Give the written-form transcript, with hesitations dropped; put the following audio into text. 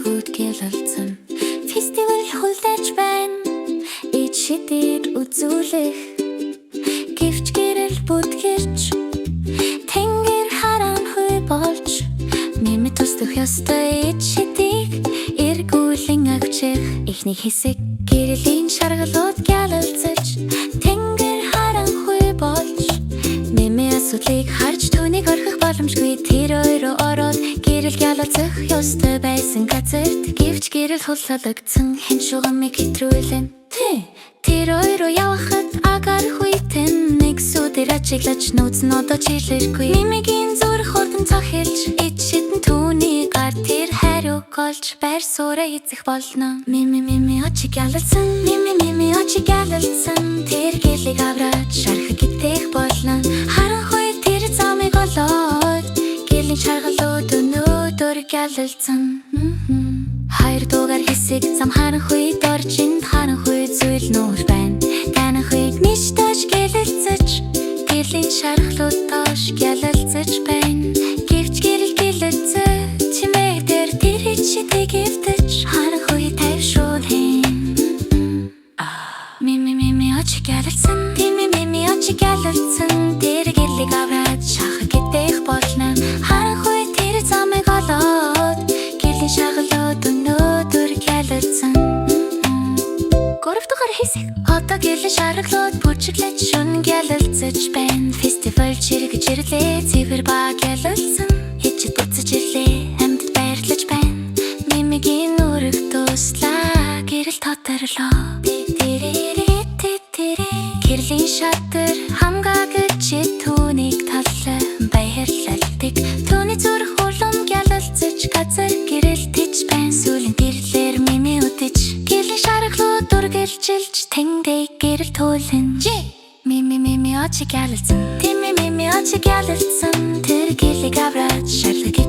шаргууд гэлэлцэн фестивал хүлээж байна ид шидийг үзүүлэх гэвч гэрэл бүтгэрч тэнгэр харанхуй болж нэмэ тусдах ёстой ид шидийг эргүүлэн авчих ихний хэсэг гэрэлийн шаргалууд гэлэлцэж тэнгэр харанхуй болж нэмэ асуудлыг харж түүнийг орхих боломжгүй тэр өөрөө ороод гэрэл гялалцах ёстой байсан газарт гэвч гэрэл хуллагдсан хэн шугамыг хэтрүүлэн тэр өөрөө явахад агаргүй тэн нэг сүдэр ажиглаж нууц нь одоо чилэргүй нэмэгийн зүр хурдан цохилж ид шидэн түүний гар тэр хариуг олж байр суура эзэх болно мими очиг гялалцсан мими очиг гялалцсан тэр гэлийг авраад шархаг гитэх болно харанхуй тэр замыг олоод гэлийн шаргалууд өнөөдөр гялалцсан хоёр дугаар хэсэг зам харанхуй доржинд харанхуй зүйл нуур байна танахыг нişтэж гэлэлцэж гэлийн шаргалууд доош гялалцаж байна гэвч гэрэл гэлэлцээ чимээ дээр тэр хичдэг эвдэж харанхуй тайвшруулын мими очиг гялалцсан мими очиг гялалцсан тэр гэрлийг авраад шахах гитэх болно харанхуй тэр замыг олоод гэлийн шаргалууд өнөөдөр гялалцсан гуравдугаар хэсэг одоо гэлийн шаргалууд бүжиглэж шүн гялалцаж байна фестивал чирэгж ирлээ цэвэр ба гялалцсан хичэд буцаж ирлээ амьд баярлаж байна мимигийн үрэг туслаа гэрэл тодорлоо гэрлийн шатар хамгаагч түүнийг таллаа баярлалдаг түүний зүрх улам гялалцаж газар гэрэлтэж байна сүүлийн гэрлэр мими үдэж гэрлийн шаргалууд үргэлжилж тэндээ гэрэл туулна мими очиг гялалцсан мими очиг гялалцсан тэр гэрлийг авраад шарлаг